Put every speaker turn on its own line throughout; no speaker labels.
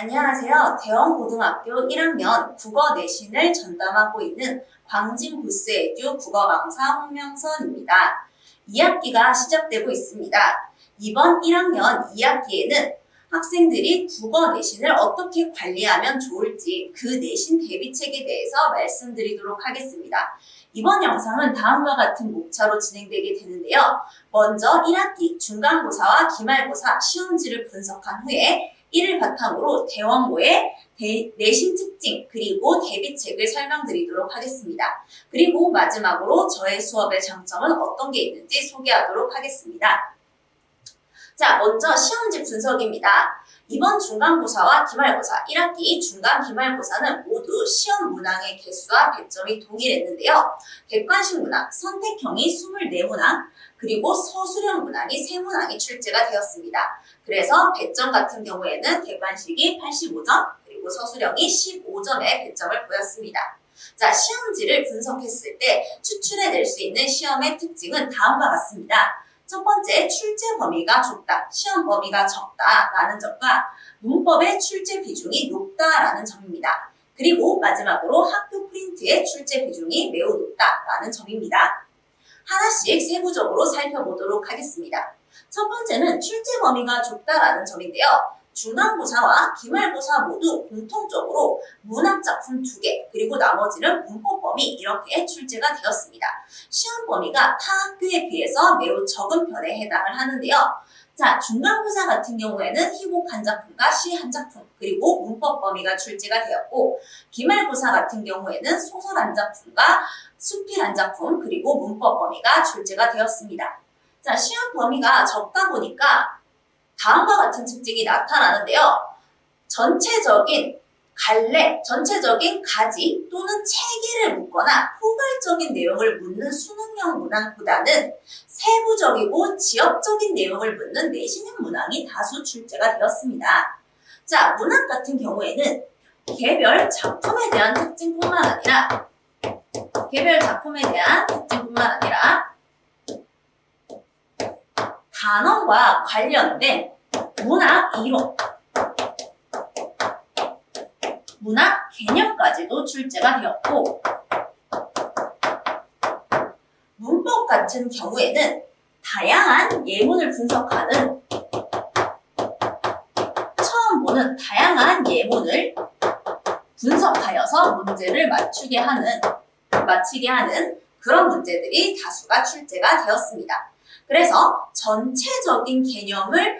안녕하세요. 대원고등학교 1학년 국어 내신을 전담하고 있는 광진부스에듀 국어강사 홍명선입니다. 2학기가 시작되고 있습니다. 이번 1학년 2학기에는 학생들이 국어 내신을 어떻게 관리하면 좋을지 그 내신 대비책에 대해서 말씀드리도록 하겠습니다. 이번 영상은 다음과 같은 목차로 진행되게 되는데요. 먼저 1학기 중간고사와 기말고사 시험지를 분석한 후에 이를 바탕으로 대원고의 내신 특징 그리고 대비책을 설명드리도록 하겠습니다. 그리고 마지막으로 저의 수업의 장점은 어떤 게 있는지 소개하도록 하겠습니다. 자, 먼저 시험지 분석입니다. 이번 중간고사와 기말고사, 1학기 중간 기말고사는 모두 시험 문항의 개수와 배점이 동일했는데요. 객관식 문항, 선택형이 24문항, 그리고 서술형 문항이 3문항이 출제가 되었습니다. 그래서 배점 같은 경우에는 객관식이 85점, 그리고 서술형이 15점의 배점을 보였습니다. 자, 시험지를 분석했을 때 추출해낼 수 있는 시험의 특징은 다음과 같습니다. 첫 번째, 출제 범위가 좁다, 시험 범위가 적다라는 점과 문법의 출제 비중이 높다라는 점입니다. 그리고 마지막으로 학교 프린트의 출제 비중이 매우 높다라는 점입니다. 하나씩 세부적으로 살펴보도록 하겠습니다. 첫 번째는 출제 범위가 좁다라는 점인데요. 중간고사와 기말고사 모두 공통적으로 문학작품 2개, 그리고 나머지는 문법 범위 이렇게 출제가 되었습니다. 시험 범위가 타 학교에 비해서 매우 적은 편에 해당을 하는데요. 자, 중간고사 같은 경우에는 희곡 한 작품과 시 한 작품, 그리고 문법 범위가 출제가 되었고, 기말고사 같은 경우에는 소설 한 작품과 수필 한 작품, 그리고 문법 범위가 출제가 되었습니다. 자, 시험 범위가 적다 보니까 다음과 같은 특징이 나타나는데요. 전체적인 갈래, 전체적인 가지 또는 체계를 묻거나 포괄적인 내용을 묻는 수능형 문항보다는 세부적이고 지역적인 내용을 묻는 내신형 문항이 다수 출제가 되었습니다. 자, 문학 같은 경우에는 개별 작품에 대한 특징뿐만 아니라 단어와 관련된 문학 이론, 문학 개념까지도 출제가 되었고, 문법 같은 경우에는 다양한 예문을 분석하는, 처음 보는 다양한 예문을 분석하여서 문제를 맞히게 하는 그런 문제들이 다수가 출제가 되었습니다. 그래서 전체적인 개념을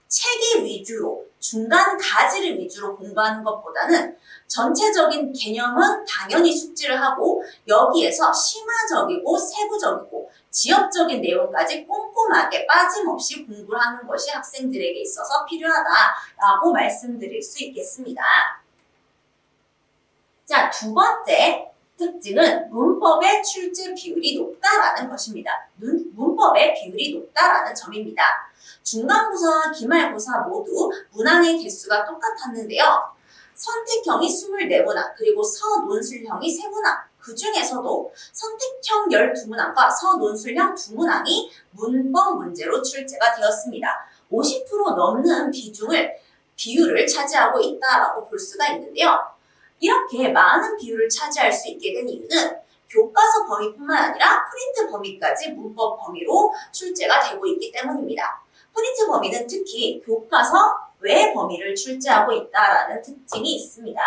체계 위주로, 중간 가지를 위주로 공부하는 것보다는 전체적인 개념은 당연히 숙지를 하고 여기에서 심화적이고 세부적이고 지역적인 내용까지 꼼꼼하게 빠짐없이 공부를 하는 것이 학생들에게 있어서 필요하다라고 말씀드릴 수 있겠습니다. 자, 두 번째 특징은 문법의 출제 비율이 높다라는 것입니다. 문법의 비율이 높다라는 점입니다. 중간고사와 기말고사 모두 문항의 개수가 똑같았는데요. 선택형이 24문항, 그리고 서논술형이 3문항, 그 중에서도 선택형 12문항과 서논술형 2문항이 문법 문제로 출제가 되었습니다. 50% 넘는 비율을 차지하고 있다라고 볼 수가 있는데요. 이렇게 많은 비율을 차지할 수 있게 된 이유는 교과서 범위뿐만 아니라 프린트 범위까지 문법 범위로 출제가 되고 있기 때문입니다. 프린트 범위는 특히 교과서 외 범위를 출제하고 있다라는 특징이 있습니다.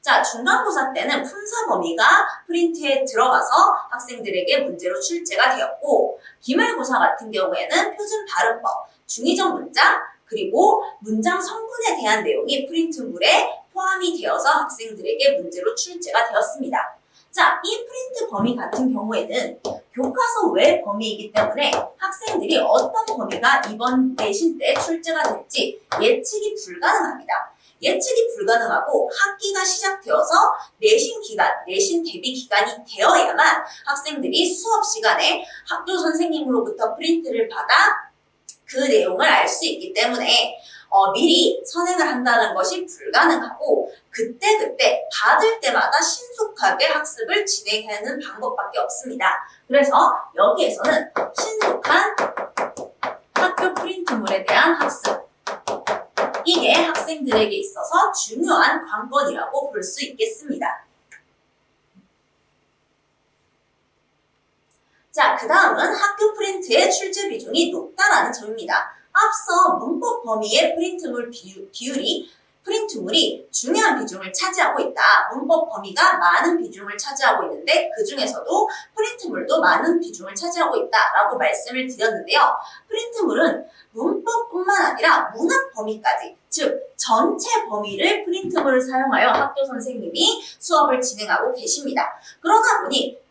자, 중간고사 때는 품사 범위가 프린트에 들어가서 학생들에게 문제로 출제가 되었고, 기말고사 같은 경우에는 표준 발음법, 중의적 문장, 그리고 문장 성분에 대한 내용이 프린트물에 포함이 되어서 학생들에게 문제로 출제가 되었습니다. 자, 이 프린트 범위 같은 경우에는 교과서 외 범위이기 때문에 학생들이 어떤 범위가 이번 내신 때 출제가 될지 예측이 불가능합니다. 예측이 불가능하고 학기가 시작되어서 내신 대비 기간이 되어야만 학생들이 수업 시간에 학교 선생님으로부터 프린트를 받아 그 내용을 알 수 있기 때문에 미리 선행을 한다는 것이 불가능하고 그때 받을 때마다 신속하게 학습을 진행하는 방법밖에 없습니다. 그래서 여기에서는 신속한 학교 프린트물에 대한 학습, 이게 학생들에게 있어서 중요한 관건이라고 볼 수 있겠습니다. 자, 그 다음은 학교 프린트의 출제 비중이 높다라는 점입니다. 앞서 문법 범위의 프린트물이 중요한 비중을 차지하고 있다. 문법 범위가 많은 비중을 차지하고 있는데 그 중에서도 프린트물도 많은 비중을 차지하고 있다라고 말씀을 드렸는데요. 프린트물은 문법뿐만 아니라 문학 범위까지, 즉 전체 범위를 프린트물을 사용하여 학교 선생님이 수업을 진행하고 계십니다. 그러다 보니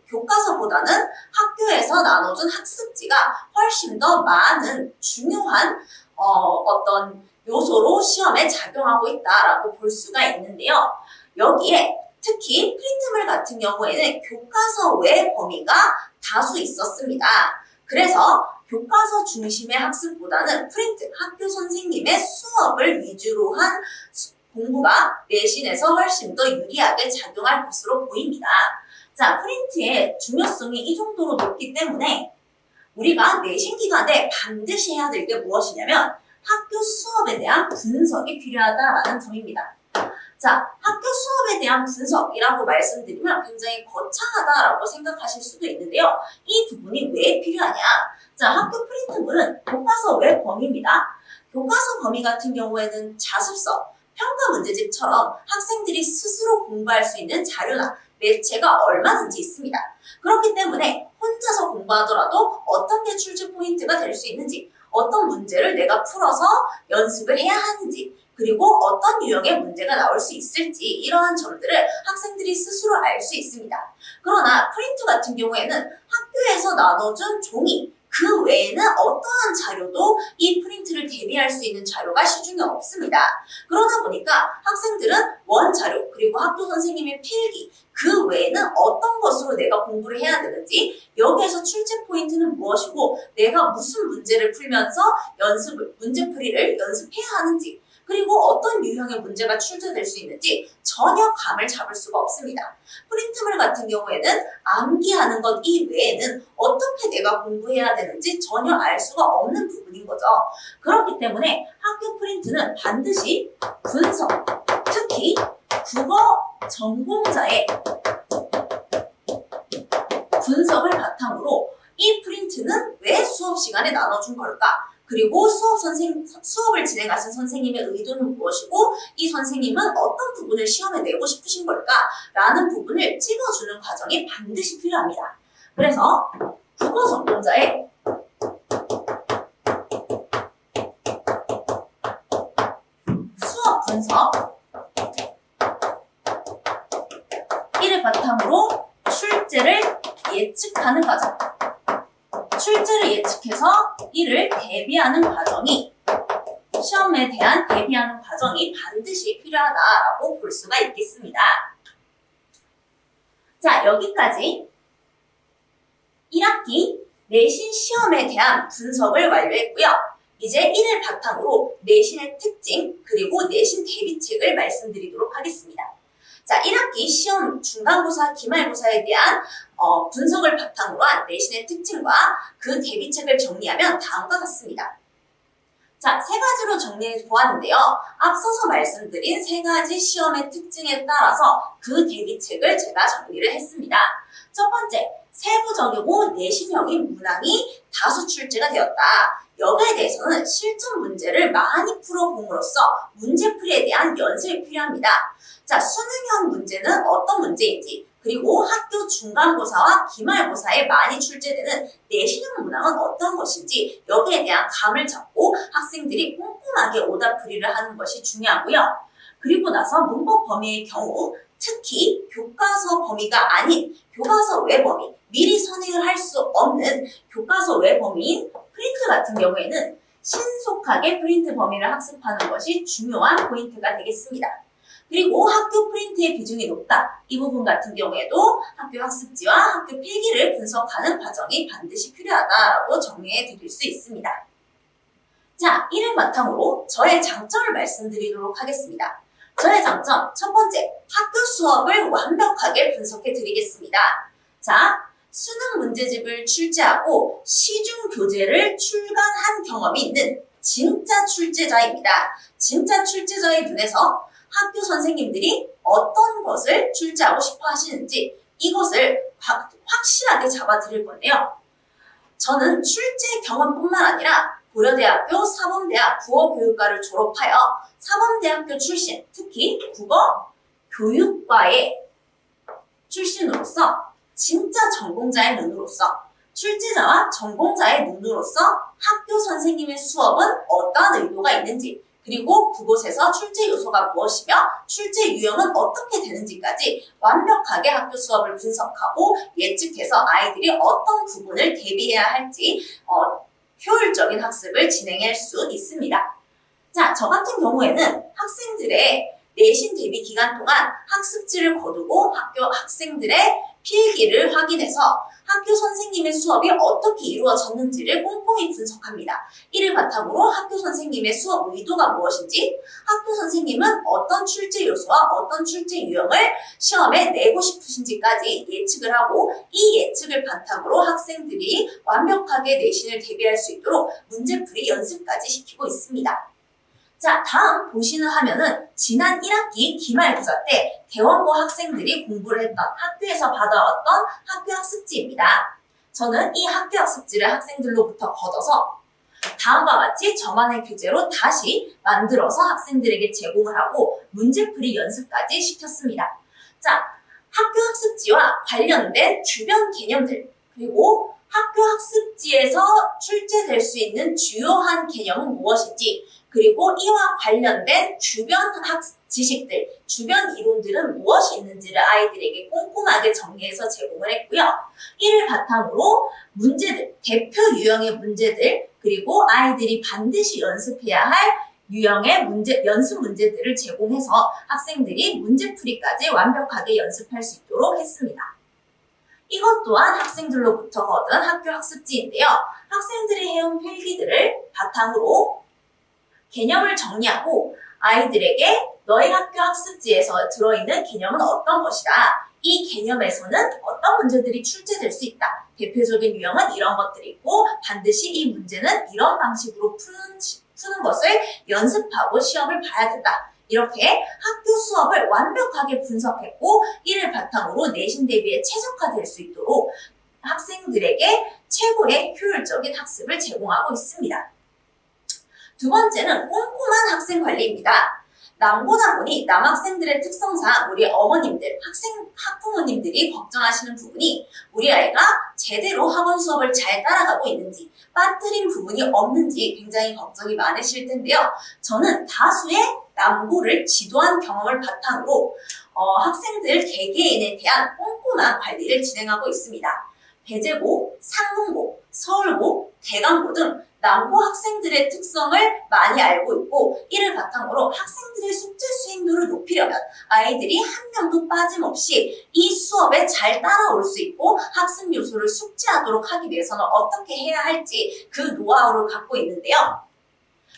교과서보다는 학교에서 나눠준 학습지가 훨씬 더 많은 중요한 어떤 요소로 시험에 작용하고 있다라고 볼 수가 있는데요. 여기에 특히 프린트물 같은 경우에는 교과서 외 범위가 다수 있었습니다. 그래서 교과서 중심의 학습보다는 학교 선생님의 수업을 위주로 한 공부가 내신에서 훨씬 더 유리하게 작용할 것으로 보입니다. 자, 프린트의 중요성이 이 정도로 높기 때문에 우리가 내신 기간에 반드시 해야 될 게 무엇이냐면 학교 수업에 대한 분석이 필요하다라는 점입니다. 자, 학교 수업에 대한 분석이라고 말씀드리면 굉장히 거창하다라고 생각하실 수도 있는데요. 이 부분이 왜 필요하냐? 자, 학교 프린트물은 교과서 외 범위입니다. 교과서 범위 같은 경우에는 자습서, 평가 문제집처럼 학생들이 스스로 공부할 수 있는 자료나 매체가 얼마든지 있습니다. 그렇기 때문에 혼자서 공부하더라도 어떤 게 출제 포인트가 될 수 있는지, 어떤 문제를 내가 풀어서 연습을 해야 하는지, 그리고 어떤 유형의 문제가 나올 수 있을지 이러한 점들을 학생들이 스스로 알 수 있습니다. 그러나 프린트 같은 경우에는 학교에서 나눠준 종이 그 외에는 어떠한 자료도 이 프린트를 대비할 수 있는 자료가 시중에 없습니다. 그러다 보니까 학생들은 원자료 그리고 학교 선생님의 필기 그 외에는 어떤 것으로 내가 공부를 해야 되는지, 여기에서 출제 포인트는 무엇이고 내가 무슨 문제를 풀면서 문제풀이를 연습해야 하는지, 그리고 어떤 유형의 문제가 출제될 수 있는지 전혀 감을 잡을 수가 없습니다. 프린트물 같은 경우에는 암기하는 것 이외에는 어떻게 내가 공부해야 되는지 전혀 알 수가 없는 부분인 거죠. 그렇기 때문에 학교 프린트는 반드시 분석, 특히 국어 전공자의 분석을 바탕으로 이 프린트는 왜 수업 시간에 나눠준 걸까? 그리고 수업을 진행하신 선생님의 의도는 무엇이고 이 선생님은 어떤 부분을 시험에 내고 싶으신 걸까? 라는 부분을 찍어주는 과정이 반드시 필요합니다. 그래서 국어 전공자의 수업 분석, 이를 바탕으로 출제를 예측하는 과정, 출제를 예측해서 이를 대비하는 과정이, 시험에 대한 대비하는 과정이 반드시 필요하다라고 볼 수가 있겠습니다. 자, 여기까지 1학기 내신 시험에 대한 분석을 완료했고요. 이제 이를 바탕으로 내신의 특징 그리고 내신 대비책을 말씀드리도록 하겠습니다. 자, 1학기 시험 중간고사, 기말고사에 대한 분석을 바탕으로 한 내신의 특징과 그 대비책을 정리하면 다음과 같습니다. 자, 세 가지로 정리해 보았는데요. 앞서서 말씀드린 세 가지 시험의 특징에 따라서 그 대비책을 제가 정리를 했습니다. 첫 번째, 세부적이고 내신형인 문항이 다수 출제가 되었다. 여기에 대해서는 실전 문제를 많이 풀어봄으로써 문제풀이에 대한 연습이 필요합니다. 자, 수능형 문제는 어떤 문제인지, 그리고 학교 중간고사와 기말고사에 많이 출제되는 내신형 문항은 어떤 것인지 여기에 대한 감을 잡고 학생들이 꼼꼼하게 오답풀이를 하는 것이 중요하고요. 그리고 나서 문법 범위의 경우 특히 교과서 범위가 아닌 교과서 외 범위, 미리 선행을 할 수 없는 교과서 외 범위인 프린트 같은 경우에는 신속하게 프린트 범위를 학습하는 것이 중요한 포인트가 되겠습니다. 그리고 학교 프린트의 비중이 높다. 이 부분 같은 경우에도 학교 학습지와 학교 필기를 분석하는 과정이 반드시 필요하다라고 정리해 드릴 수 있습니다. 자, 이를 바탕으로 저의 장점을 말씀드리도록 하겠습니다. 저의 장점, 첫 번째, 학교 수업을 완벽하게 분석해 드리겠습니다. 자, 수능 문제집을 출제하고 시중 교재를 출간한 경험이 있는 진짜 출제자입니다. 진짜 저의 눈에서 학교 선생님들이 어떤 것을 출제하고 싶어 하시는지 이것을 확실하게 잡아드릴 건데요. 저는 출제 경험뿐만 아니라 고려대학교 사범대학 국어교육과를 졸업하여 사범대학교 출신, 특히 국어교육과의 출신으로서 진짜 전공자의 눈으로서 출제자와 전공자의 눈으로서 학교 선생님의 수업은 어떠한 의도가 있는지 그리고 그곳에서 출제 요소가 무엇이며 출제 유형은 어떻게 되는지까지 완벽하게 학교 수업을 분석하고 예측해서 아이들이 어떤 부분을 대비해야 할지 효율적인 학습을 진행할 수 있습니다. 자, 저 같은 경우에는 학생들의 내신 대비 기간 동안 학습지를 거두고 학교 학생들의 필기를 확인해서 학교 선생님의 수업이 어떻게 이루어졌는지를 꼼꼼히 분석합니다. 이를 바탕으로 학교 선생님의 수업 의도가 무엇인지, 학교 선생님은 어떤 출제 요소와 어떤 출제 유형을 시험에 내고 싶으신지까지 예측을 하고 이 예측을 바탕으로 학생들이 완벽하게 내신을 대비할 수 있도록 문제풀이 연습까지 시키고 있습니다. 자, 다음 보시는 화면은 지난 1학기 기말고사 때 대원고 학생들이 공부를 했던 학교에서 받아왔던 학교 학습지입니다. 저는 이 학교 학습지를 학생들로부터 걷어서 다음과 같이 저만의 교재로 다시 만들어서 학생들에게 제공을 하고 문제풀이 연습까지 시켰습니다. 자, 학교 학습지와 관련된 주변 개념들 그리고 학교 학습지에서 출제될 수 있는 주요한 개념은 무엇인지 그리고 이와 관련된 주변 지식들, 주변 이론들은 무엇이 있는지를 아이들에게 꼼꼼하게 정리해서 제공을 했고요. 이를 바탕으로 문제들, 대표 유형의 문제들, 그리고 아이들이 반드시 연습해야 할 유형의 연습 문제들을 제공해서 학생들이 문제풀이까지 완벽하게 연습할 수 있도록 했습니다. 이것 또한 학생들로부터 얻은 학교 학습지인데요. 학생들이 해온 필기들을 바탕으로 개념을 정리하고 아이들에게 너희 학교 학습지에서 들어있는 개념은 어떤 것이다. 이 개념에서는 어떤 문제들이 출제될 수 있다. 대표적인 유형은 이런 것들이 있고 반드시 이 문제는 이런 방식으로 푸는 것을 연습하고 시험을 봐야 된다. 이렇게 학교 수업을 완벽하게 분석했고 이를 바탕으로 내신 대비에 최적화될 수 있도록 학생들에게 최고의 효율적인 학습을 제공하고 있습니다. 두 번째는 꼼꼼한 학생 관리입니다. 남고다 보니 남학생들의 특성상 우리 어머님들, 학부모님들이 걱정하시는 부분이 우리 아이가 제대로 학원 수업을 잘 따라가고 있는지, 빠뜨린 부분이 없는지 굉장히 걱정이 많으실 텐데요. 저는 다수의 남고를 지도한 경험을 바탕으로 학생들 개개인에 대한 꼼꼼한 관리를 진행하고 있습니다. 배재고, 상문고, 서울고, 대강고 등 남고 학생들의 특성을 많이 알고 있고 이를 바탕으로 학생들의 숙제 수행도를 높이려면 아이들이 한 명도 빠짐없이 이 수업에 잘 따라올 수 있고 학습 요소를 숙지하도록 하기 위해서는 어떻게 해야 할지 그 노하우를 갖고 있는데요.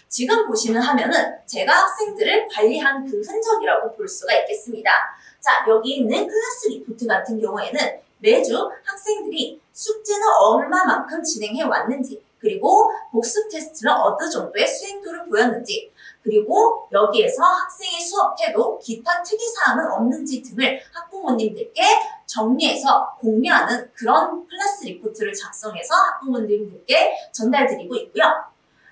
지금 보시는 화면은 제가 학생들을 관리한 그 흔적이라고 볼 수가 있겠습니다. 자, 여기 있는 클래스 리포트 같은 경우에는 매주 학생들이 숙제는 얼마만큼 진행해 왔는지 그리고 복습 테스트는 어느 정도의 수행도를 보였는지 그리고 여기에서 학생의 수업 태도, 기타 특이사항은 없는지 등을 학부모님들께 정리해서 공유하는 그런 클래스 리포트를 작성해서 학부모님들께 전달드리고 있고요.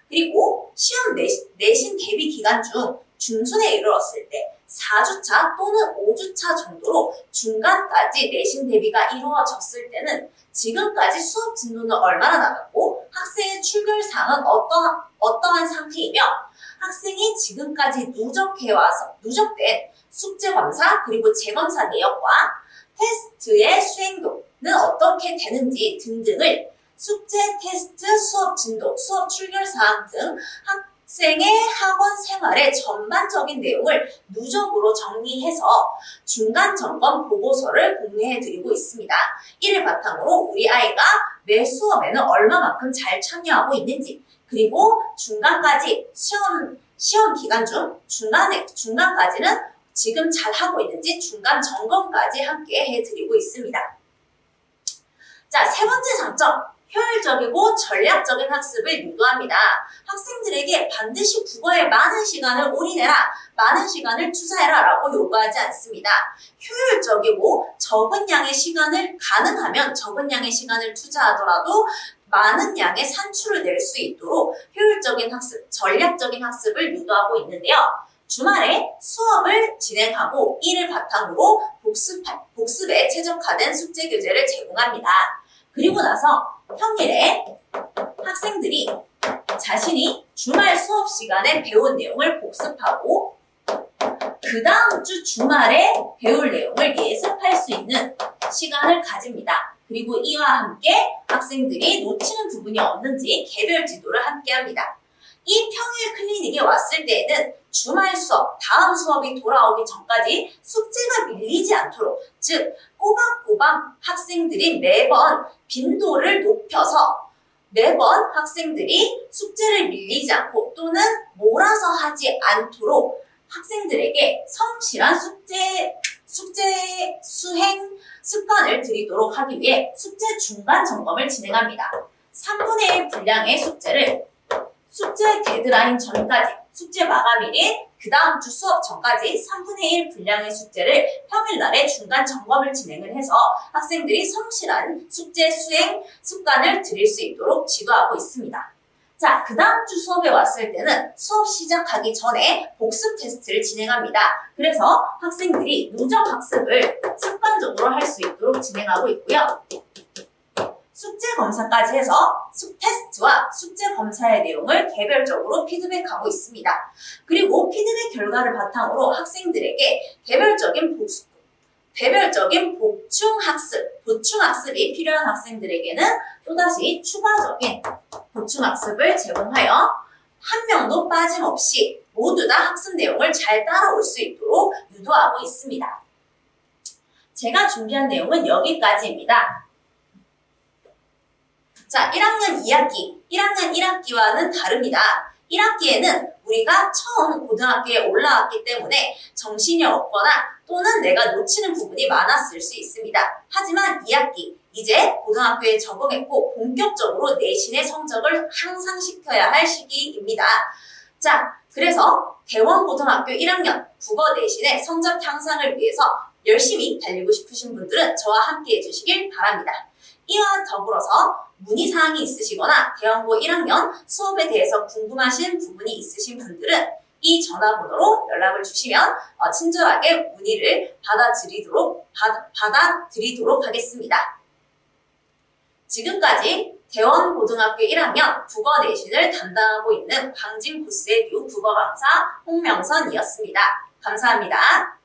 그리고 시험 내신 대비 기간 중 중순에 이르렀을 때 4주차 또는 5주차 정도로 중간까지 내신 대비가 이루어졌을 때는 지금까지 수업 진도는 얼마나 나갔고 학생의 출결사항은 어떠한 상태이며 학생이 지금까지 누적된 숙제검사 그리고 재검사 내역과 테스트의 수행도는 어떻게 되는지 등등을 숙제, 테스트, 수업 진도, 수업 출결사항 등 학생의 학원 생활의 전반적인 내용을 누적으로 정리해서 중간 점검 보고서를 공유해드리고 있습니다. 이를 바탕으로 우리 아이가 매 수업에는 얼마만큼 잘 참여하고 있는지 그리고 중간까지 시험 기간 중 중간까지는 지금 잘 하고 있는지 중간 점검까지 함께 해드리고 있습니다. 자, 세 번째 장점. 효율적인 효율적이고 전략적인 학습을 유도합니다. 학생들에게 반드시 국어에 많은 시간을 올인해라, 많은 시간을 투자해라 라고 요구하지 않습니다. 효율적이고 적은 양의 시간을 가능하면 적은 양의 시간을 투자하더라도 많은 양의 산출을 낼 수 있도록 효율적인 학습, 전략적인 학습을 유도하고 있는데요. 주말에 수업을 진행하고 이를 바탕으로 복습에 최적화된 숙제 교재를 제공합니다. 그리고 나서 평일에 학생들이 자신이 주말 수업 시간에 배운 내용을 복습하고 그 다음 주 주말에 배울 내용을 예습할 수 있는 시간을 가집니다. 그리고 이와 함께 학생들이 놓치는 부분이 없는지 개별 지도를 함께 합니다. 이 평일 클리닉에 왔을 때에는 주말 수업, 다음 수업이 돌아오기 전까지 숙제가 밀리지 않도록, 즉 꼬박꼬박 학생들이 매번 빈도를 높여서 매번 학생들이 숙제를 밀리지 않고 또는 몰아서 하지 않도록 학생들에게 성실한 숙제 수행 습관을 들이도록 하기 위해 숙제 중간 점검을 진행합니다. 3분의 1 분량의 숙제를 숙제 데드라인 전까지, 숙제 마감일인 그 다음 주 수업 전까지 3분의 1 분량의 숙제를 평일날에 중간 점검을 진행을 해서 학생들이 성실한 숙제 수행 습관을 들일 수 있도록 지도하고 있습니다. 자, 그 다음 주 수업에 왔을 때는 수업 시작하기 전에 복습 테스트를 진행합니다. 그래서 학생들이 누적 학습을 습관적으로 할 수 있도록 진행하고 있고요. 숙제 검사까지 해서 테스트와 숙제 검사의 내용을 개별적으로 피드백하고 있습니다. 그리고 피드백 결과를 바탕으로 학생들에게 개별적인 보충학습이 필요한 학생들에게는 또다시 추가적인 보충학습을 제공하여 한 명도 빠짐없이 모두 다 학습 내용을 잘 따라올 수 있도록 유도하고 있습니다. 제가 준비한 내용은 여기까지입니다. 자, 1학년 2학기, 1학년 1학기와는 다릅니다. 1학기에는 우리가 처음 고등학교에 올라왔기 때문에 정신이 없거나 또는 내가 놓치는 부분이 많았을 수 있습니다. 하지만 2학기, 이제 고등학교에 적응했고 본격적으로 내신의 성적을 향상시켜야 할 시기입니다. 자, 그래서 대원고등학교 1학년 국어 내신의 성적 향상을 위해서 열심히 달리고 싶으신 분들은 저와 함께 해주시길 바랍니다. 이와 더불어서 문의사항이 있으시거나 대원고 1학년 수업에 대해서 궁금하신 부분이 있으신 분들은 이 전화번호로 연락을 주시면 친절하게 문의를 받아드리도록 하겠습니다. 지금까지 대원고등학교 1학년 국어 내신을 담당하고 있는 광진구스에듀 국어 강사 홍명선이었습니다. 감사합니다.